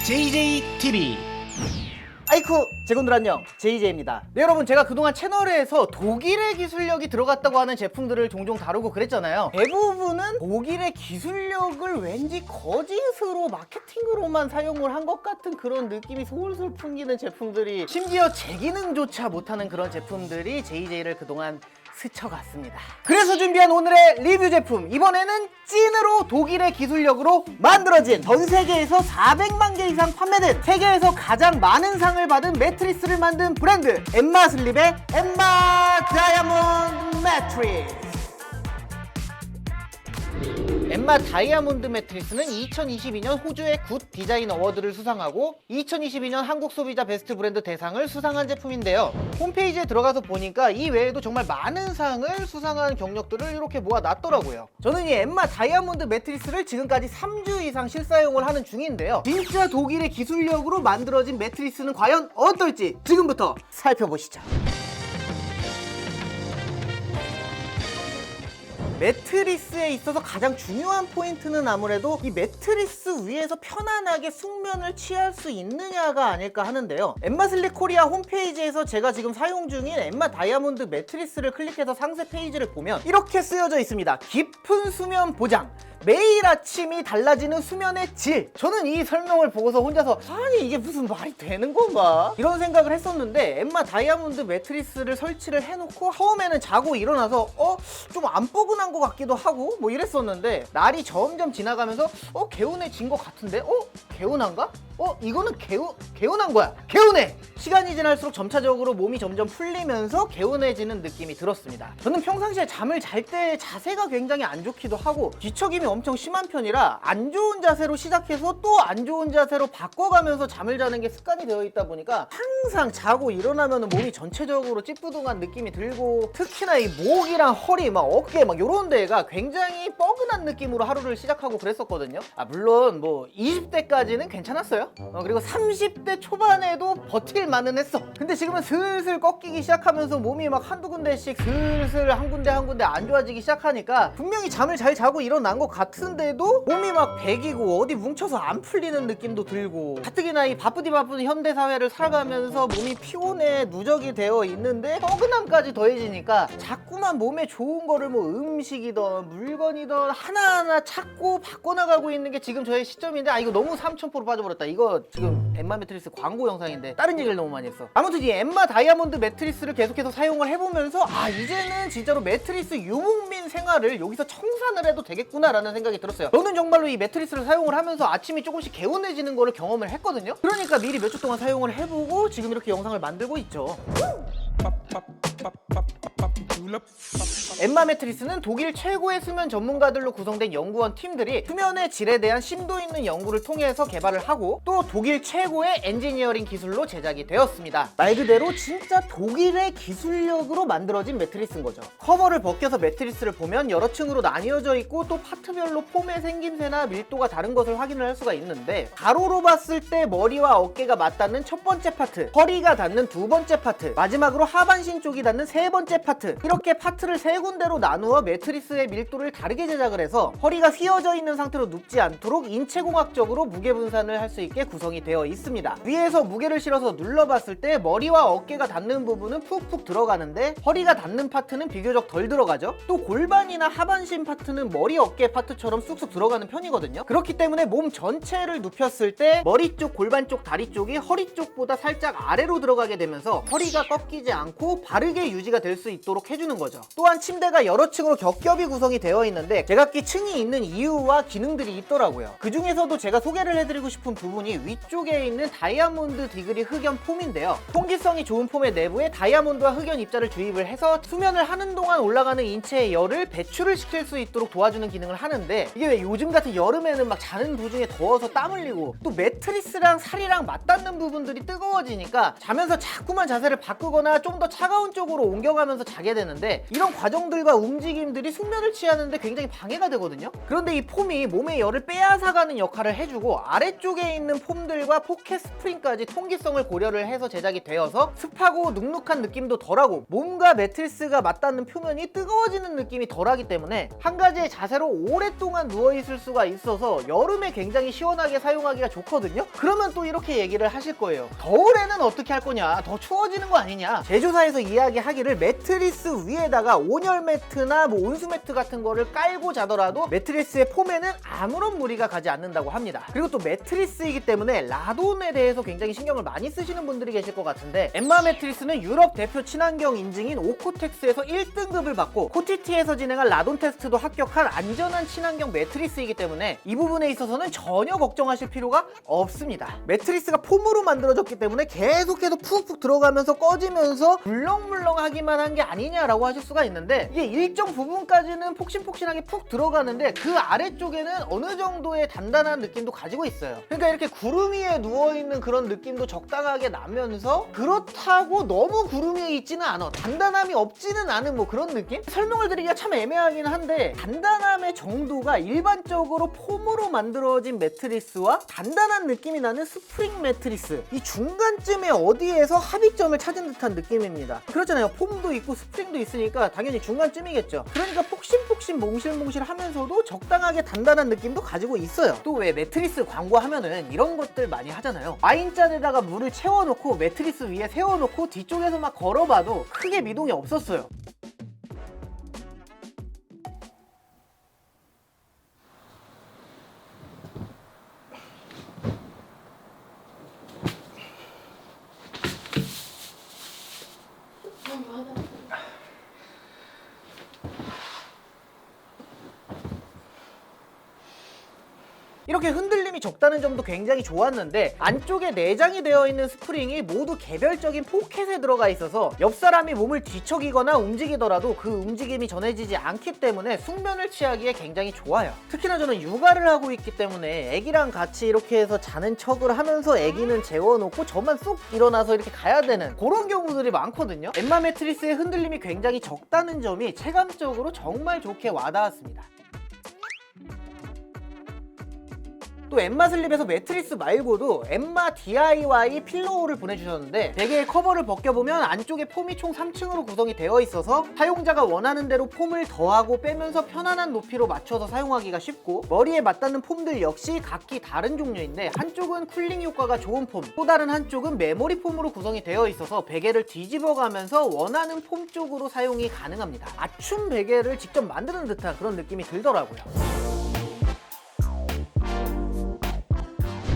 JJTV. 아이쿠 제군들 안녕, JJ입니다. 네, 여러분, 제가 그동안 채널에서 독일의 기술력이 들어갔다고 하는 제품들을 종종 다루고 그랬잖아요. 대부분은 독일의 기술력을 왠지 거짓으로 마케팅으로만 사용을 한 것 같은 그런 느낌이 솔솔 풍기는 제품들이, 심지어 제 기능조차 못하는 그런 제품들이 JJ를 그동안 스쳐갔습니다. 그래서 준비한 오늘의 리뷰 제품, 이번에는 찐으로 독일의 기술력으로 만들어진, 전 세계에서 400만 개 이상 판매된, 세계에서 가장 많은 상을 받은 매트리스를 만든 브랜드 엠마슬립의 엠마 다이아몬드 매트리스. 엠마 다이아몬드 매트리스는 2022년 호주의 굿 디자인 어워드를 수상하고 2022년 한국 소비자 베스트 브랜드 대상을 수상한 제품인데요. 홈페이지에 들어가서 보니까 이 외에도 정말 많은 상을 수상한 경력들을 이렇게 모아놨더라고요. 저는 이 엠마 다이아몬드 매트리스를 지금까지 3주 이상 실사용을 하는 중인데요. 진짜 독일의 기술력으로 만들어진 매트리스는 과연 어떨지 지금부터 살펴보시죠. 매트리스에 있어서 가장 중요한 포인트는 아무래도 이 매트리스 위에서 편안하게 숙면을 취할 수 있느냐가 아닐까 하는데요. 엠마슬립 코리아 홈페이지에서 제가 지금 사용 중인 엠마 다이아몬드 매트리스를 클릭해서 상세 페이지를 보면 이렇게 쓰여져 있습니다. 깊은 수면 보장, 매일 아침이 달라지는 수면의 질. 저는 이 설명을 보고서 혼자서 아니 이게 무슨 말이 되는 건가? 이런 생각을 했었는데, 엠마 다이아몬드 매트리스를 설치를 해놓고 처음에는 자고 일어나서 좀 안 뻐근한 것 같기도 하고 뭐 이랬었는데, 날이 점점 지나가면서 개운해진 것 같은데? 개운한가? 이거는 개운한 거야. 개운해! 시간이 지날수록 점차적으로 몸이 점점 풀리면서 개운해지는 느낌이 들었습니다. 저는 평상시에 잠을 잘 때 자세가 굉장히 안 좋기도 하고 뒤척임이 엄청 심한 편이라 안 좋은 자세로 시작해서 또 안 좋은 자세로 바꿔가면서 잠을 자는 게 습관이 되어 있다 보니까 항상 자고 일어나면 몸이 전체적으로 찌뿌둥한 느낌이 들고, 특히나 이 목이랑 허리, 막 어깨 막 요런 데가 굉장히 뻐근한 느낌으로 하루를 시작하고 그랬었거든요. 물론 뭐 20대까지는 괜찮았어요. 그리고 30대 초반에도 버틸만은 했어. 근데 지금은 슬슬 꺾이기 시작하면서 몸이 막 한두 군데씩 슬슬 한 군데 안 좋아지기 시작하니까, 분명히 잠을 잘 자고 일어난 것 같은데도 몸이 막 배기고 어디 뭉쳐서 안 풀리는 느낌도 들고, 가뜩이나 이 바쁜 현대사회를 살아가면서 몸이 피곤해 누적이 되어 있는데 뻐근함까지 더해지니까 자꾸만 몸에 좋은 거를 뭐 음식이든 물건이든 하나하나 찾고 바꿔나가고 있는 게 지금 저의 시점인데, 이거 너무 삼천포로 빠져버렸다. 이거 지금 엠마 매트리스 광고 영상인데 다른 얘기를 너무 많이 했어. 아무튼 이 엠마 다이아몬드 매트리스를 계속해서 사용을 해보면서 이제는 진짜로 매트리스 유목민 생활을 여기서 청산을 해도 되겠구나 라는 생각이 들었어요. 저는 정말로 이 매트리스를 사용을 하면서 아침이 조금씩 개운해지는 거를 경험을 했거든요. 그러니까 미리 몇 주 동안 사용을 해보고 지금 이렇게 영상을 만들고 있죠. 엠마 매트리스는 독일 최고의 수면 전문가들로 구성된 연구원 팀들이 수면의 질에 대한 심도 있는 연구를 통해서 개발을 하고, 또 독일 최고의 엔지니어링 기술로 제작이 되었습니다. 말 그대로 진짜 독일의 기술력으로 만들어진 매트리스인 거죠. 커버를 벗겨서 매트리스를 보면 여러 층으로 나뉘어져 있고, 또 파트별로 폼의 생김새나 밀도가 다른 것을 확인을 할 수가 있는데, 가로로 봤을 때 머리와 어깨가 맞닿는 첫 번째 파트, 허리가 닿는 두 번째 파트, 마지막으로 하반신 쪽이 닿는 세 번째 파트, 이렇게 파트를 세 군데로 나누어 매트리스의 밀도를 다르게 제작을 해서 허리가 휘어져 있는 상태로 눕지 않도록 인체공학적으로 무게 분산을 할 수 있게 구성이 되어 있습니다. 위에서 무게를 실어서 눌러봤을 때 머리와 어깨가 닿는 부분은 푹푹 들어가는데, 허리가 닿는 파트는 비교적 덜 들어가죠. 또 골반이나 하반신 파트는 머리 어깨 파트처럼 쑥쑥 들어가는 편이거든요. 그렇기 때문에 몸 전체를 눕혔을 때 머리 쪽, 골반 쪽, 다리 쪽이 허리 쪽보다 살짝 아래로 들어가게 되면서 허리가 꺾이지 않고 바르게 유지가 될 수 있도록 해주는 거죠. 또한 침대가 여러 층으로 겹겹이 구성이 되어 있는데, 제각기 층이 있는 이유와 기능들이 있더라고요. 그 중에서도 제가 소개를 해드리고 싶은 부분이 위쪽에 있는 다이아몬드 디그리 흑연 폼인데요. 통기성이 좋은 폼의 내부에 다이아몬드와 흑연 입자를 주입을 해서 수면을 하는 동안 올라가는 인체의 열을 배출을 시킬 수 있도록 도와주는 기능을 하는데, 이게 왜 요즘 같은 여름에는 막 자는 도중에 더워서 땀 흘리고, 또 매트리스랑 살이랑 맞닿는 부분들이 뜨거워지니까 자면서 자꾸만 자세를 바꾸거나 좀 더 차가운 쪽으로 옮겨가면서 자게 되는데, 하는데 이런 과정들과 움직임들이 숙면을 취하는데 굉장히 방해가 되거든요. 그런데 이 폼이 몸의 열을 빼앗아가는 역할을 해주고 아래쪽에 있는 폼들과 포켓 스프링까지 통기성을 고려를 해서 제작이 되어서 습하고 눅눅한 느낌도 덜하고 몸과 매트리스가 맞닿는 표면이 뜨거워지는 느낌이 덜하기 때문에 한 가지의 자세로 오랫동안 누워있을 수가 있어서 여름에 굉장히 시원하게 사용하기가 좋거든요. 그러면 또 이렇게 얘기를 하실 거예요. 겨울에는 어떻게 할 거냐, 더 추워지는 거 아니냐. 제조사에서 이야기하기를 매트리스 위에다가 온열 매트나 뭐 온수 매트 같은 거를 깔고 자더라도 매트리스의 폼에는 아무런 무리가 가지 않는다고 합니다. 그리고 또 매트리스이기 때문에 라돈에 대해서 굉장히 신경을 많이 쓰시는 분들이 계실 것 같은데, 엠마 매트리스는 유럽 대표 친환경 인증인 오코텍스에서 1등급을 받고 코티티에서 진행한 라돈 테스트도 합격한 안전한 친환경 매트리스이기 때문에 이 부분에 있어서는 전혀 걱정하실 필요가 없습니다. 매트리스가 폼으로 만들어졌기 때문에 계속해서 푹푹 들어가면서 꺼지면서 물렁물렁하기만 한 게 아니냐라고 하실 수가 있는데, 이게 일정 부분까지는 폭신폭신하게 푹 들어가는데 그 아래쪽에는 어느 정도의 단단한 느낌도 가지고 있어요. 그러니까 이렇게 구름 위에 누워있는 그런 느낌도 적당하게 나면서 그렇다고 너무 구름 위에 있지는 않아. 단단함이 없지는 않은 뭐 그런 느낌? 설명을 드리기가 참 애매하긴 한데, 단단함의 정도가 일반적으로 폼으로 만들어진 매트리스와 단단한 느낌이 나는 스프링 매트리스, 이 중간쯤에 어디에서 합의점을 찾은 듯한 느낌입니다. 그렇잖아요. 폼도 있고 스프링도 있으니까 당연히 중간쯤이겠죠. 그러니까 폭신폭신 몽실몽실 하면서도 적당하게 단단한 느낌도 가지고 있어요. 또 왜 매트리스 광고하면은 이런 것들 많이 하잖아요. 와인잔에다가 물을 채워놓고 매트리스 위에 세워놓고 뒤쪽에서 막 걸어봐도 크게 미동이 없었어요. 이렇게 흔들림이 적다는 점도 굉장히 좋았는데, 안쪽에 내장이 되어 있는 스프링이 모두 개별적인 포켓에 들어가 있어서 옆 사람이 몸을 뒤척이거나 움직이더라도 그 움직임이 전해지지 않기 때문에 숙면을 취하기에 굉장히 좋아요. 특히나 저는 육아를 하고 있기 때문에 애기랑 같이 이렇게 해서 자는 척을 하면서 애기는 재워놓고 저만 쏙 일어나서 이렇게 가야 되는 그런 경우들이 많거든요. 엠마 매트리스의 흔들림이 굉장히 적다는 점이 체감적으로 정말 좋게 와닿았습니다. 또 엠마 슬립에서 매트리스 말고도 엠마 DIY 필로우를 보내주셨는데, 베개의 커버를 벗겨보면 안쪽에 폼이 총 3층으로 구성이 되어 있어서 사용자가 원하는 대로 폼을 더하고 빼면서 편안한 높이로 맞춰서 사용하기가 쉽고, 머리에 맞닿는 폼들 역시 각기 다른 종류인데 한쪽은 쿨링 효과가 좋은 폼, 또 다른 한쪽은 메모리 폼으로 구성이 되어 있어서 베개를 뒤집어 가면서 원하는 폼 쪽으로 사용이 가능합니다. 맞춤 베개를 직접 만드는 듯한 그런 느낌이 들더라고요.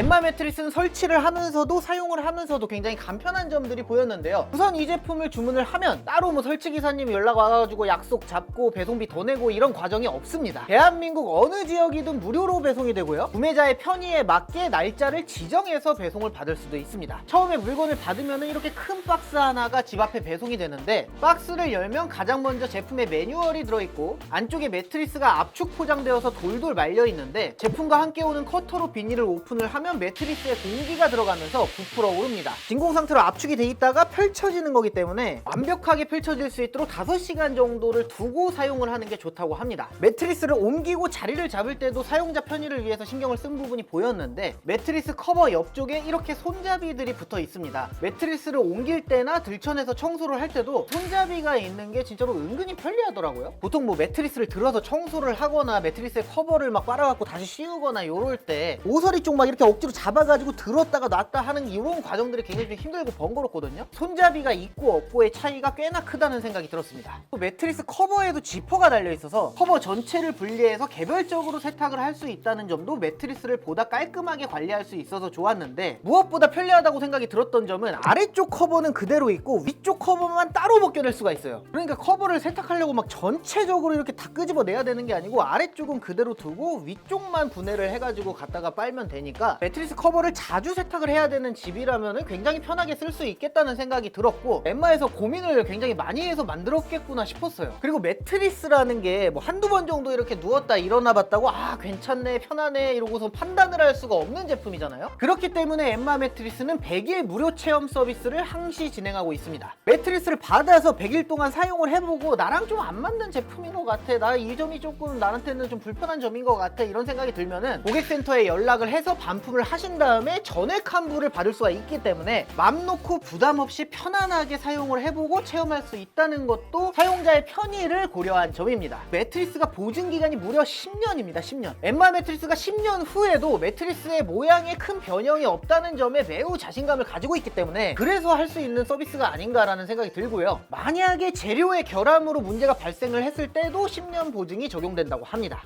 엠마 매트리스는 설치를 하면서도 사용을 하면서도 굉장히 간편한 점들이 보였는데요. 우선 이 제품을 주문을 하면 따로 뭐 설치기사님이 연락 와가지고 약속 잡고 배송비 더 내고 이런 과정이 없습니다. 대한민국 어느 지역이든 무료로 배송이 되고요. 구매자의 편의에 맞게 날짜를 지정해서 배송을 받을 수도 있습니다. 처음에 물건을 받으면 이렇게 큰 박스 하나가 집 앞에 배송이 되는데, 박스를 열면 가장 먼저 제품의 매뉴얼이 들어있고 안쪽에 매트리스가 압축 포장되어서 돌돌 말려 있는데, 제품과 함께 오는 커터로 비닐을 오픈을 하면 매트리스에 공기가 들어가면서 부풀어 오릅니다. 진공 상태로 압축이 돼 있다가 펼쳐지는 거기 때문에 완벽하게 펼쳐질 수 있도록 5시간 정도를 두고 사용을 하는 게 좋다고 합니다. 매트리스를 옮기고 자리를 잡을 때도 사용자 편의를 위해서 신경을 쓴 부분이 보였는데, 매트리스 커버 옆쪽에 이렇게 손잡이들이 붙어 있습니다. 매트리스를 옮길 때나 들쳐내서 청소를 할 때도 손잡이가 있는 게 진짜로 은근히 편리하더라고요. 보통 뭐 매트리스를 들어서 청소를 하거나 매트리스의 커버를 막 빨아갖고 다시 씌우거나 요럴 때 모서리 쪽 막 이렇게 억지로 잡아가지고 들었다가 놨다 하는 이런 과정들이 굉장히 좀 힘들고 번거롭거든요. 손잡이가 있고 없고의 차이가 꽤나 크다는 생각이 들었습니다. 또 매트리스 커버에도 지퍼가 달려있어서 커버 전체를 분리해서 개별적으로 세탁을 할 수 있다는 점도 매트리스를 보다 깔끔하게 관리할 수 있어서 좋았는데, 무엇보다 편리하다고 생각이 들었던 점은 아래쪽 커버는 그대로 있고 위쪽 커버만 따로 벗겨낼 수가 있어요. 그러니까 커버를 세탁하려고 막 전체적으로 이렇게 다 끄집어내야 되는 게 아니고 아래쪽은 그대로 두고 위쪽만 분해를 해가지고 갖다가 빨면 되니까 매트리스 커버를 자주 세탁을 해야 되는 집이라면 굉장히 편하게 쓸 수 있겠다는 생각이 들었고, 엠마에서 고민을 굉장히 많이 해서 만들었겠구나 싶었어요. 그리고 매트리스라는 게 뭐 한두 번 정도 이렇게 누웠다 일어나 봤다고 괜찮네 편하네 이러고서 판단을 할 수가 없는 제품이잖아요. 그렇기 때문에 엠마 매트리스는 100일 무료 체험 서비스를 항시 진행하고 있습니다. 매트리스를 받아서 100일 동안 사용을 해보고 나랑 좀 안 맞는 제품인 것 같아, 나 이 점이 조금 나한테는 좀 불편한 점인 것 같아, 이런 생각이 들면은 고객센터에 연락을 해서 반품을 하신 다음에 전액 환불을 받을 수가 있기 때문에 맘 놓고 부담 없이 편안하게 사용을 해보고 체험할 수 있다는 것도 사용자의 편의를 고려한 점입니다. 매트리스가 보증 기간이 무려 10년입니다. 10년. 엠마 매트리스가 10년 후에도 매트리스의 모양에 큰 변형이 없다는 점에 매우 자신감을 가지고 있기 때문에 그래서 할 수 있는 서비스가 아닌가라는 생각이 들고요. 만약에 재료의 결함으로 문제가 발생을 했을 때도 10년 보증이 적용된다고 합니다.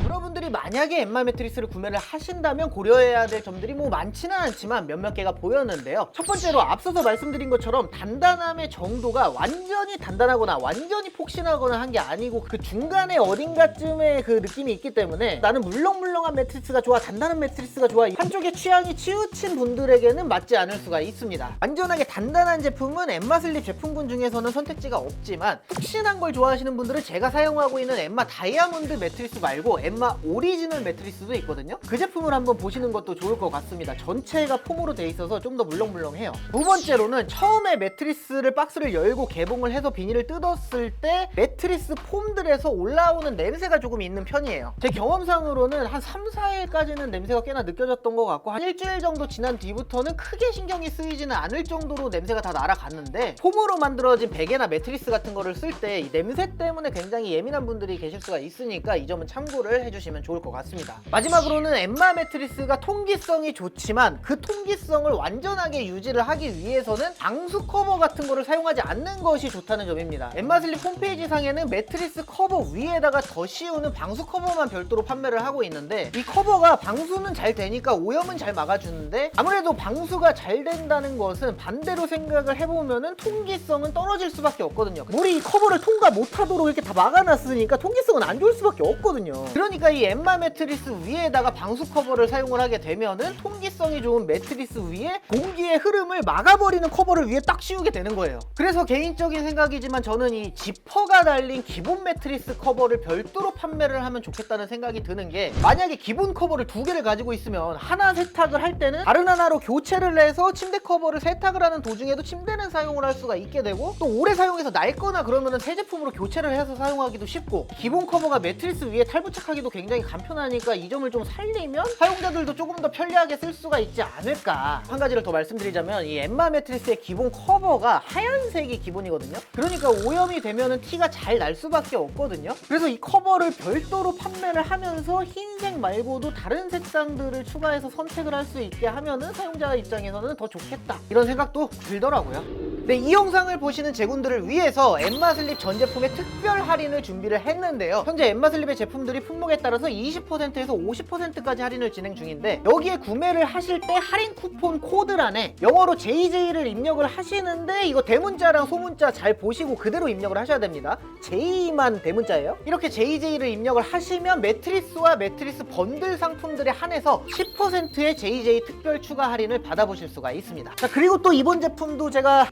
여러분들이 만약에 엠마 매트리스를 구매를 하신다면 고려해야 될 점들이 뭐 많지는 않지만 몇몇 개가 보였는데요. 첫 번째로 앞서서 말씀드린 것처럼 단단함의 정도가 완전히 단단하거나 완전히 폭신하거나 한 게 아니고 그 중간에 어딘가쯤에 그 느낌이 있기 때문에 나는 물렁물렁한 매트리스가 좋아, 단단한 매트리스가 좋아, 한쪽에 취향이 치우친 분들에게는 맞지 않을 수가 있습니다. 완전하게 단단한 제품은 엠마 슬립 제품군 중에서는 선택지가 없지만 푹신한 걸 좋아하시는 분들은 제가 사용하고 있는 엠마 다이아몬드 매트리스 말고 엠마 오리지널 매트리스도 있거든요. 그 제품을 한번 보시는 것도 좋을 것 같습니다. 전체가 폼으로 돼 있어서 좀 더 물렁물렁해요. 두 번째로는 처음에 매트리스를 박스를 열고 개봉을 해서 비닐을 뜯었을 때 매트리스 폼들에서 올라오는 냄새가 조금 있는 편이에요. 제 경험상으로는 한 3, 4일까지는 냄새가 꽤나 느껴졌던 것 같고 한 일주일 정도 지난 뒤부터는 크게 신경이 쓰이지는 않을 정도로 냄새가 다 날아갔는데, 폼으로 만들어진 베개나 매트리스 같은 거를 쓸 때 이 냄새 때문에 굉장히 예민한 분들이 계실 수가 있으니까 이 점은 참고를 해주시면 좋을 것 같습니다. 마지막으로는 엠마 매트리스가 통기성이 좋지만 그 통기성을 완전하게 유지를 하기 위해서는 방수 커버 같은 거를 사용하지 않는 것이 좋다는 점입니다. 엠마 슬립 홈페이지 상에는 매트리스 커버 위에다가 더 씌우는 방수 커버만 별도로 판매를 하고 있는데, 이 커버가 방수는 잘 되니까 오염은 잘 막아주는데 아무래도 방수가 잘 된다는 것은 반대로 생각을 해보면은 통기성은 떨어질 수밖에 없거든요. 물이 이 커버를 통과 못하도록 이렇게 다 막아놨으니까 통기성은 안 좋을 수밖에 없거든요. 그러니까 이 엠마 매트리스 위에다가 방수 커버를 사용을 하게 되면은 통기성이 좋은 매트리스 위에 공기의 흐름을 막아버리는 커버를 위에 딱 씌우게 되는 거예요. 그래서 개인적인 생각이지만 저는 이 지퍼가 달린 기본 매트리스 커버를 별도로 판매를 하면 좋겠다는 생각이 드는 게, 만약에 기본 커버를 2개를 가지고 있으면 하나 세탁을 할 때는 다른 하나로 교체를 해서 침대 커버를 세탁을 하는 도중에도 침대는 사용을 할 수가 있게 되고, 또 오래 사용해서 낡거나 그러면은 새 제품으로 교체를 해서 사용하기도 쉽고, 기본 커버가 매트리스 위에 탈부착하기도 굉장히 간편하니까 이 점을 좀 살리면 사용자들도 조금 더 편리하게 쓸 수가 있지 않을까. 한 가지를 더 말씀드리자면 이 엠마 매트리스의 기본 커버가 하얀색이 기본이거든요. 그러니까 오염이 되면은 티가 잘 날 수밖에 없거든요. 그래서 이 커버를 별도로 판매를 하면서 흰색 말고도 다른 색상들을 추가해서 선택을 할 수 있게 하면은 사용자 입장에서는 더 좋겠다, 이런 생각도 들더라고요. 네, 이 영상을 보시는 제군들을 위해서 엠마 슬립 전 제품의 특별 할인을 준비를 했는데요. 현재 엠마 슬립의 제품들이 품목에 따라서 20%에서 50%까지 할인을 진행 중인데, 여기에 구매를 하실 때 할인 쿠폰 코드란에 영어로 JJ를 입력을 하시는데, 이거 대문자랑 소문자 잘 보시고 그대로 입력을 하셔야 됩니다. J만 대문자예요. 이렇게 JJ를 입력을 하시면 매트리스와 매트리스 번들 상품들에 한해서 10%의 JJ 특별 추가 할인을 받아보실 수가 있습니다. 자, 그리고 또 이번 제품도 제가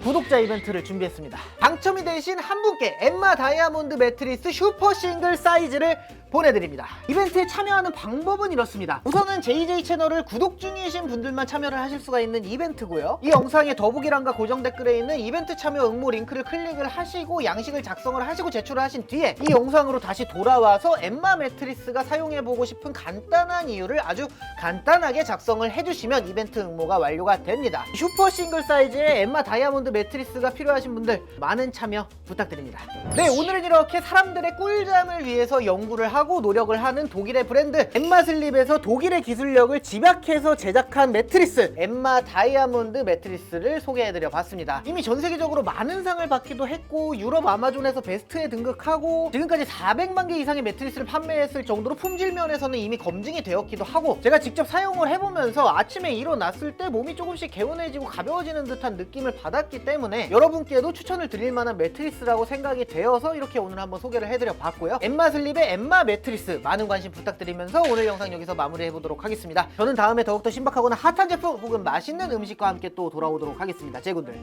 구독자 이벤트를 준비했습니다. 당첨이 되신 한 분께 엠마 다이아몬드 매트리스 슈퍼 싱글 사이즈를 보내드립니다. 이벤트에 참여하는 방법은 이렇습니다. 우선은 JJ 채널을 구독 중이신 분들만 참여를 하실 수가 있는 이벤트고요. 이 영상의 더보기란과 고정 댓글에 있는 이벤트 참여 응모 링크를 클릭을 하시고 양식을 작성을 하시고 제출을 하신 뒤에 이 영상으로 다시 돌아와서 엠마 매트리스가 사용해보고 싶은 간단한 이유를 아주 간단하게 작성을 해주시면 이벤트 응모가 완료가 됩니다. 슈퍼 싱글 사이즈의 엠마 다이아몬드 매트리스가 필요하신 분들 많은 참여 부탁드립니다. 네, 오늘은 이렇게 사람들의 꿀잠을 위해서 연구를 하고 노력을 하는 독일의 브랜드 엠마 슬립에서 독일의 기술력을 집약해서 제작한 매트리스 엠마 다이아몬드 매트리스를 소개해드려 봤습니다. 이미 전 세계적으로 많은 상을 받기도 했고, 유럽 아마존에서 베스트에 등극하고, 지금까지 400만 개 이상의 매트리스를 판매했을 정도로 품질 면에서는 이미 검증이 되었기도 하고, 제가 직접 사용을 해보면서 아침에 일어났을 때 몸이 조금씩 개운해지고 가벼워지는 듯한 느낌을 받았기 때문에 여러분께도 추천을 드릴 만한 매트리스라고 생각이 되어서 이렇게 오늘 한번 소개를 해드려 봤고요. 엠마 슬립의 엠마 매트리스 많은 관심 부탁드리면서 오늘 영상 여기서 마무리해보도록 하겠습니다. 저는 다음에 더욱더 신박하거나 핫한 제품 혹은 맛있는 음식과 함께 또 돌아오도록 하겠습니다. 제군들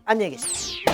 안녕히 계십시오.